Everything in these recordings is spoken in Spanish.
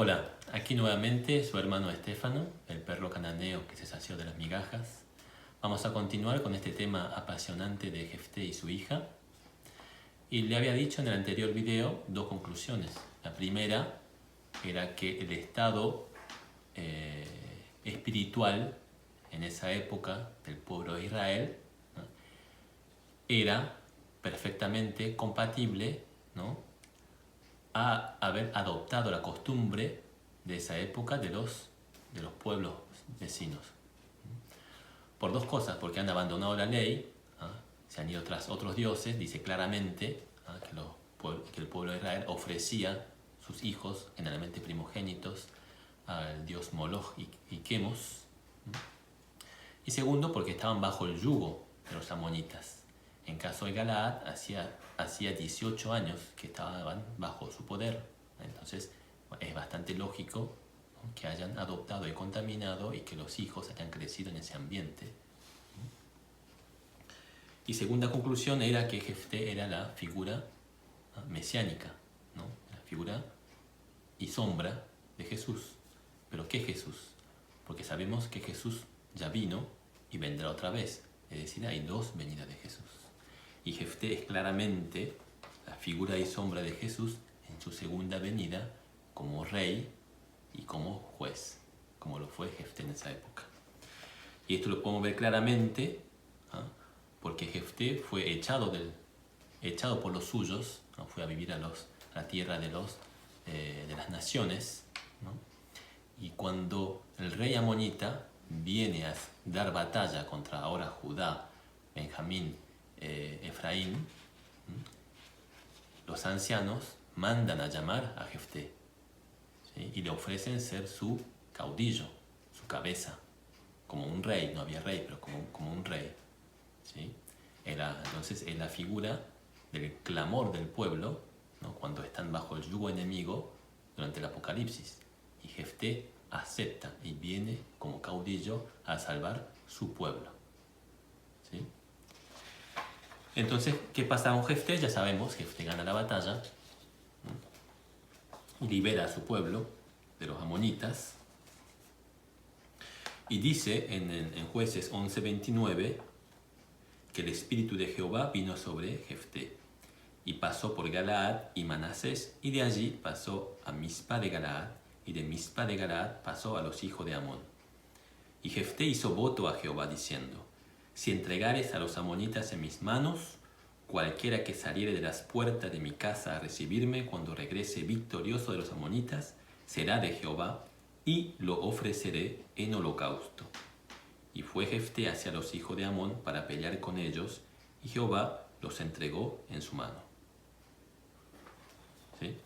Hola, aquí nuevamente su hermano Estéfano, el perro cananeo que se sació de las migajas. Vamos a continuar con este tema apasionante de Jefté y su hija. Y le había dicho en el anterior video dos conclusiones. La primera era que el estado espiritual en esa época del pueblo de Israel, ¿no?, era perfectamente compatible, ¿no?, a haber adoptado la costumbre de esa época de los pueblos vecinos. Por dos cosas, porque han abandonado la ley, se han ido tras otros dioses. Dice claramente que el pueblo de Israel ofrecía sus hijos, generalmente primogénitos, al dios Moloch y Quemos. Y segundo, porque estaban bajo el yugo de los amonitas. En caso de Galaad, hacía 18 años que estaban bajo su poder. Entonces es bastante lógico, ¿no?, que hayan adoptado y contaminado y que los hijos hayan crecido en ese ambiente. Y segunda conclusión era que Jefté era la figura mesiánica, ¿no?, la figura y sombra de Jesús. ¿Pero qué Jesús? Porque sabemos que Jesús ya vino y vendrá otra vez. Es decir, hay dos venidas de Jesús. Y Jefté es claramente la figura y sombra de Jesús en su segunda venida como rey y como juez, como lo fue Jefté en esa época. Y esto lo podemos ver claramente, porque Jefté fue echado por los suyos, ¿no?, fue a vivir a la tierra de las naciones, ¿no? Y cuando el rey amonita viene a dar batalla contra ahora Judá, Benjamín, Efraín, los ancianos mandan a llamar a Jefté, ¿sí?, y le ofrecen ser su caudillo, su cabeza, como un rey. No había rey, pero como un rey, ¿sí? Entonces es la figura del clamor del pueblo, ¿no?, cuando están bajo el yugo enemigo durante el Apocalipsis. Y Jefté acepta y viene como caudillo a salvar su pueblo, ¿sí? Entonces, ¿qué pasa con Jefté? Ya sabemos, Jefté gana la batalla, ¿no?, libera a su pueblo de los amonitas. Y dice en Jueces 11:29 que el espíritu de Jehová vino sobre Jefté y pasó por Galaad y Manasés, y de allí pasó a Mizpa de Galaad, y de Mizpa de Galaad pasó a los hijos de Amón. Y Jefté hizo voto a Jehová diciendo: si entregares a los amonitas en mis manos, cualquiera que saliere de las puertas de mi casa a recibirme cuando regrese victorioso de los amonitas, será de Jehová, y lo ofreceré en holocausto. Y fue Jefté hacia los hijos de Amón para pelear con ellos, y Jehová los entregó en su mano. ¿Sí?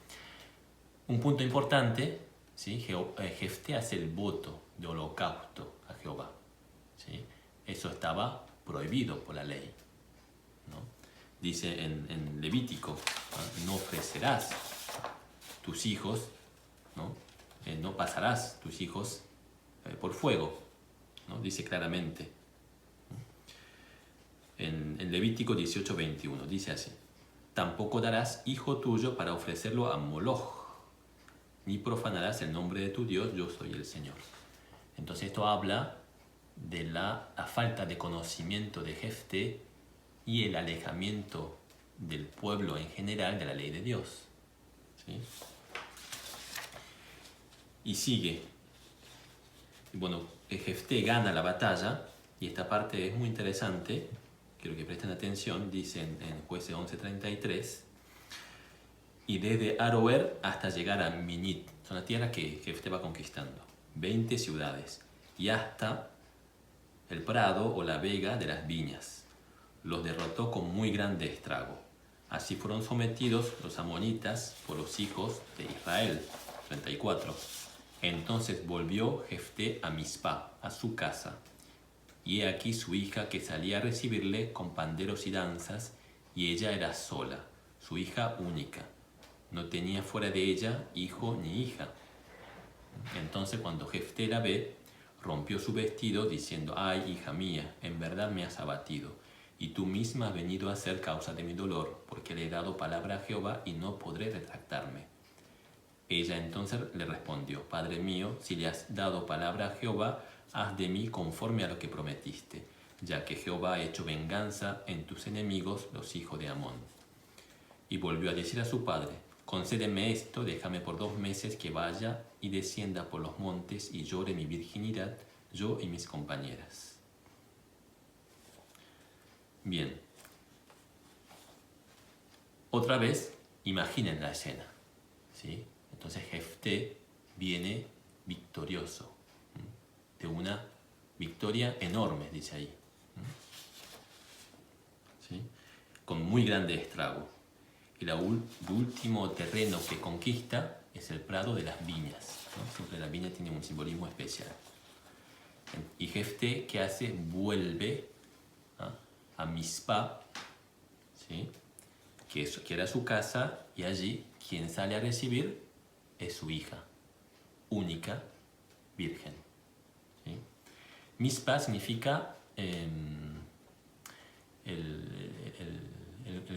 Un punto importante, ¿sí?, Jefté hace el voto de holocausto a Jehová, ¿sí? Eso estaba prohibido por la ley, ¿no? Dice en Levítico, no ofrecerás tus hijos, ¿no?, no pasarás tus hijos por fuego, ¿no? Dice claramente en Levítico 18:21, dice así: tampoco darás hijo tuyo para ofrecerlo a Moloch, ni profanarás el nombre de tu Dios, yo soy el Señor. Entonces esto habla de la falta de conocimiento de Jefté y el alejamiento del pueblo en general de la ley de Dios, ¿sí? Y sigue. Bueno, Jefté gana la batalla, y esta parte es muy interesante, quiero que presten atención. Dice en Jueces 11:33: y desde Aroer hasta llegar a Minit, son las tierras que Jefté va conquistando, 20 ciudades, y hasta el prado o la vega de las viñas. Los derrotó con muy grande estrago. Así fueron sometidos los amonitas por los hijos de Israel. 34. Entonces volvió Jefté a Mizpa, a su casa, y he aquí su hija que salía a recibirle con panderos y danzas, y ella era sola, su hija única. No tenía fuera de ella hijo ni hija. Entonces cuando Jefté la ve, rompió su vestido diciendo: ay, hija mía, en verdad me has abatido, y tú misma has venido a ser causa de mi dolor, porque le he dado palabra a Jehová y no podré retractarme. Ella entonces le respondió: Padre mío, si le has dado palabra a Jehová, haz de mí conforme a lo que prometiste, ya que Jehová ha hecho venganza en tus enemigos, los hijos de Amón. Y volvió a decir a su padre: Concédeme esto, déjame por 2 meses que vaya y descienda por los montes y llore mi virginidad, yo y mis compañeras. Bien. Otra vez, imaginen la escena, ¿sí? Entonces Jefté viene victorioso, de una victoria enorme, dice ahí, ¿sí? Con muy grande estrago. Y el último terreno que conquista es el prado de las viñas, ¿no? Siempre la viña tiene un simbolismo especial. Y Jefté, ¿qué hace? Vuelve a Mizpah, ¿sí? Que era su casa, y allí quien sale a recibir es su hija, única, virgen. ¿Sí? Mizpah significa el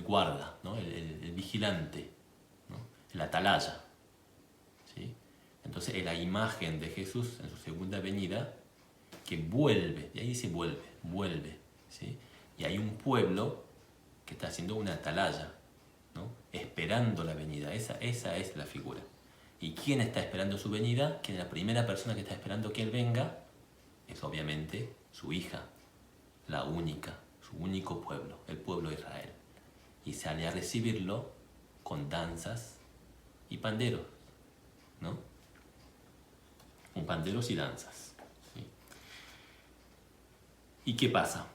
guarda, ¿no? el vigilante, ¿no? El atalaya. ¿Sí? Entonces es la imagen de Jesús en su segunda venida que vuelve, y ahí dice vuelve. ¿Sí? Y hay un pueblo que está haciendo una atalaya, ¿no? Esperando la venida. Esa es la figura. ¿Y quién está esperando su venida? ¿Quién es la primera persona que está esperando que Él venga? Es obviamente su hija, la única, su único pueblo, el pueblo de Israel. Y sale a recibirlo con danzas y panderos, ¿no? Con panderos y danzas. ¿Sí? ¿Y qué pasa?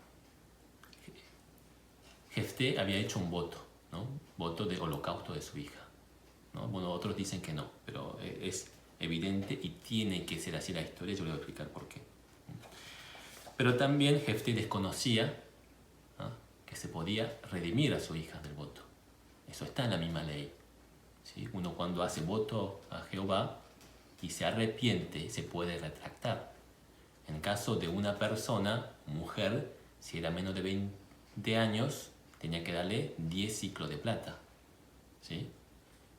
Jefté había hecho un voto, ¿no? Voto de holocausto de su hija, ¿no? Bueno, otros dicen que no, pero es evidente y tiene que ser así la historia. Yo le voy a explicar por qué. Pero también Jefté desconocía, ¿no?, que se podía redimir a su hija del voto. Eso está en la misma ley, ¿sí? Uno cuando hace voto a Jehová y se arrepiente, se puede retractar. En caso de una persona, mujer, si era menos de 20 años, tenía que darle 10 ciclos de plata, ¿sí?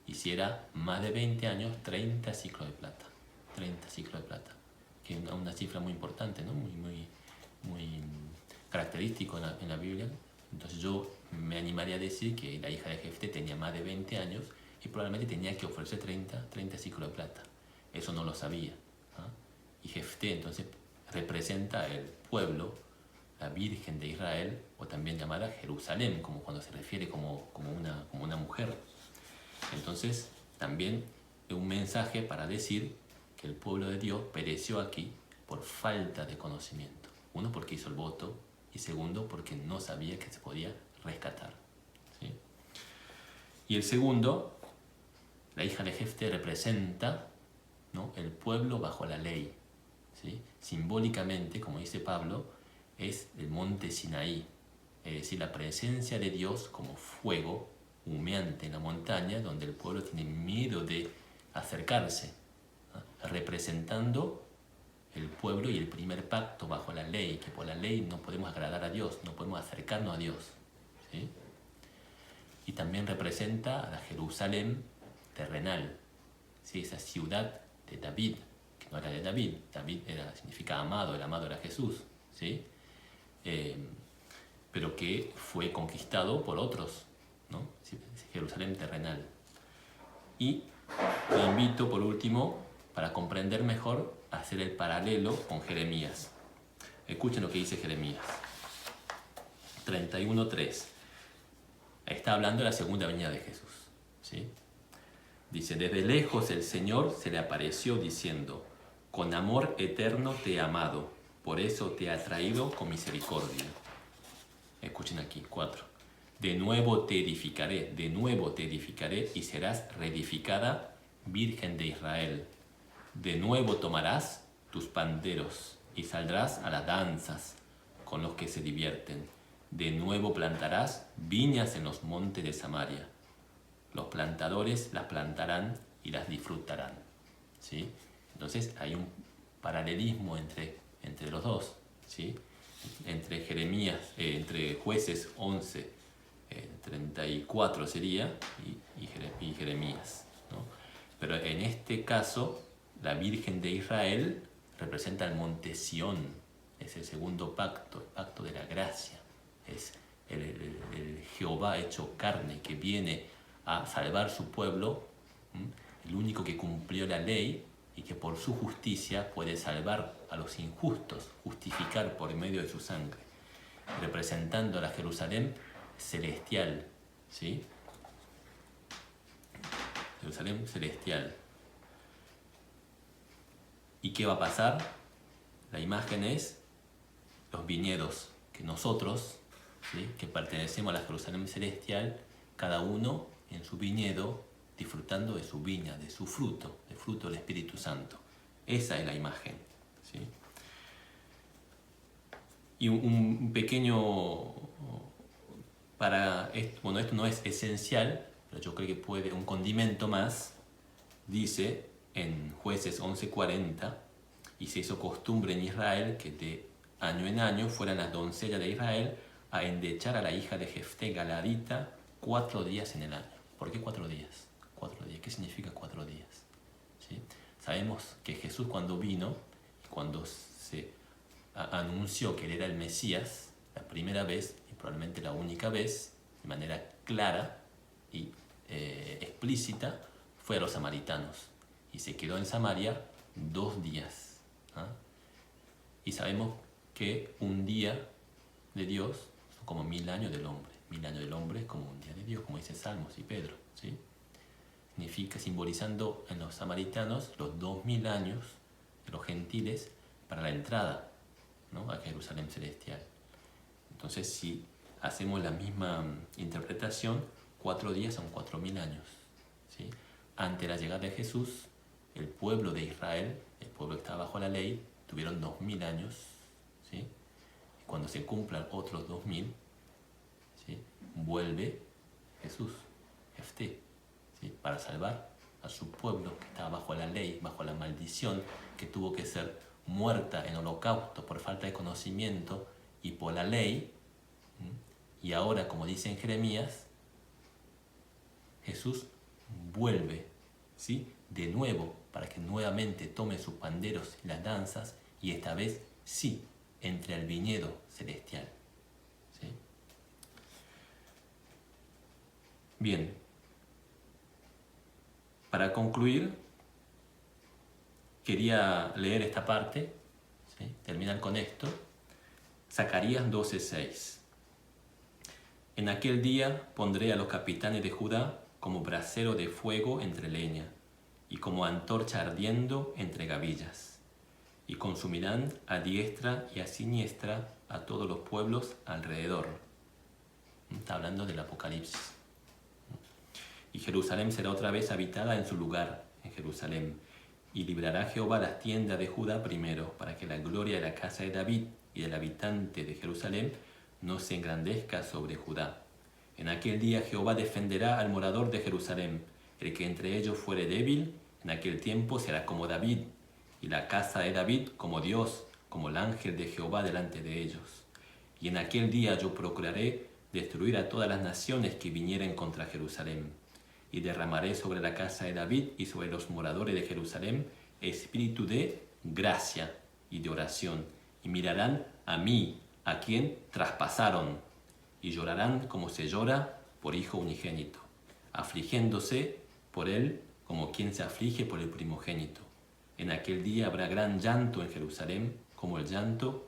Y si era más de 20 años, 30 ciclos de plata. 30 ciclos de plata. Que es una cifra muy importante, ¿no? Muy característico en la Biblia. Entonces yo me animaría a decir que la hija de Jefté tenía más de 20 años y probablemente tenía que ofrecer 30 ciclos de plata. Eso no lo sabía, ¿ah? Y Jefté entonces representa el pueblo, la Virgen de Israel, o también llamada Jerusalén, como cuando se refiere como una mujer. Entonces también es un mensaje para decir que el pueblo de Dios pereció aquí por falta de conocimiento. Uno, porque hizo el voto, y segundo, porque no sabía que se podía rescatar, ¿sí? Y el segundo, la hija de Jefté representa, ¿no?, el pueblo bajo la ley, ¿sí? Simbólicamente, como dice Pablo, es el monte Sinaí, es decir, la presencia de Dios como fuego humeante en la montaña, donde el pueblo tiene miedo de acercarse, ¿no?, representando el pueblo y el primer pacto bajo la ley, que por la ley no podemos agradar a Dios, no podemos acercarnos a Dios, ¿sí? Y también representa a la Jerusalén terrenal, ¿sí? Esa ciudad de David, que no era de David, David significa amado, el amado era Jesús, ¿sí? Pero que fue conquistado por otros, ¿no? Jerusalén terrenal. Y te invito por último, para comprender mejor, a hacer el paralelo con Jeremías. Escuchen lo que dice Jeremías 31:3. Está hablando de la segunda venida de Jesús, ¿sí? Dice: desde lejos el Señor se le apareció diciendo: con amor eterno te he amado, por eso te he traído con misericordia. Escuchen aquí, 4. De nuevo te edificaré y serás reedificada, Virgen de Israel. De nuevo tomarás tus panderos y saldrás a las danzas con los que se divierten. De nuevo plantarás viñas en los montes de Samaria. Los plantadores las plantarán y las disfrutarán, ¿sí? Entonces hay un paralelismo entre los dos, ¿sí? Entre Jeremías, entre Jueces 11, 34 sería, y Jeremías, ¿no? Pero en este caso, la Virgen de Israel representa el monte Sión, es el segundo pacto, el pacto de la gracia, es el Jehová hecho carne que viene a salvar su pueblo, el único que cumplió la ley y que por su justicia puede salvar a los injustos, justificar por medio de su sangre, representando a la Jerusalén celestial, ¿sí? Jerusalén celestial. ¿Y qué va a pasar? La imagen es los viñedos que nosotros, ¿sí?, que pertenecemos a la Jerusalén celestial, cada uno en su viñedo, disfrutando de su viña, de su fruto, del fruto del Espíritu Santo. Esa es la imagen, ¿sí? Y un pequeño, bueno, esto no es esencial, pero yo creo que puede, un condimento más, dice en Jueces 11:40, y se hizo costumbre en Israel que de año en año fueran las doncellas de Israel a endechar a la hija de Jefté Galadita 4 días en el año. ¿Por qué 4 días? 4 días. ¿Qué significa 4 días? ¿Sí? Sabemos que Jesús cuando vino, cuando se anunció que él era el Mesías, la primera vez y probablemente la única vez, de manera clara y explícita, fue a los samaritanos y se quedó en Samaria 2 días. ¿Ah? Y sabemos que un día de Dios son como 1000 años del hombre. 1000 años del hombre es como un día de Dios, como dice Salmos y Pedro, ¿sí? Significa, simbolizando en los samaritanos los 2000 años de los gentiles para la entrada, ¿no?, a Jerusalén celestial. Entonces, si hacemos la misma interpretación, 4 días son 4000 años, ¿sí? Ante la llegada de Jesús, el pueblo de Israel, el pueblo que estaba bajo la ley, tuvieron 2000 años, ¿sí? Y cuando se cumplan otros 2000, ¿sí?, vuelve Jesús, Jefté, ¿sí?, para salvar a su pueblo que estaba bajo la ley, bajo la maldición, que tuvo que ser muerta en holocausto por falta de conocimiento y por la ley. Y ahora, como dice en Jeremías, Jesús vuelve, ¿sí?, de nuevo, para que nuevamente tome sus panderos y las danzas, y esta vez sí entre al viñedo celestial, ¿sí? Bien, para concluir, quería leer esta parte, ¿sí?, terminar con esto. Zacarías 12:6. En aquel día pondré a los capitanes de Judá como brasero de fuego entre leña, y como antorcha ardiendo entre gavillas, y consumirán a diestra y a siniestra a todos los pueblos alrededor. Está hablando del Apocalipsis. Y Jerusalén será otra vez habitada en su lugar, en Jerusalén, y librará Jehová las tiendas de Judá primero, para que la gloria de la casa de David y del habitante de Jerusalén no se engrandezca sobre Judá. En aquel día Jehová defenderá al morador de Jerusalén. El que entre ellos fuere débil, en aquel tiempo será como David, y la casa de David como Dios, como el ángel de Jehová delante de ellos. Y en aquel día yo procuraré destruir a todas las naciones que vinieren contra Jerusalén, y derramaré sobre la casa de David y sobre los moradores de Jerusalén espíritu de gracia y de oración, y mirarán a mí, a quien traspasaron, y llorarán como se llora por hijo unigénito, afligiéndose por él como quien se aflige por el primogénito. En aquel día habrá gran llanto en Jerusalén, como el llanto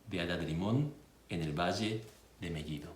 de Adadrimón en el valle de Megiddo.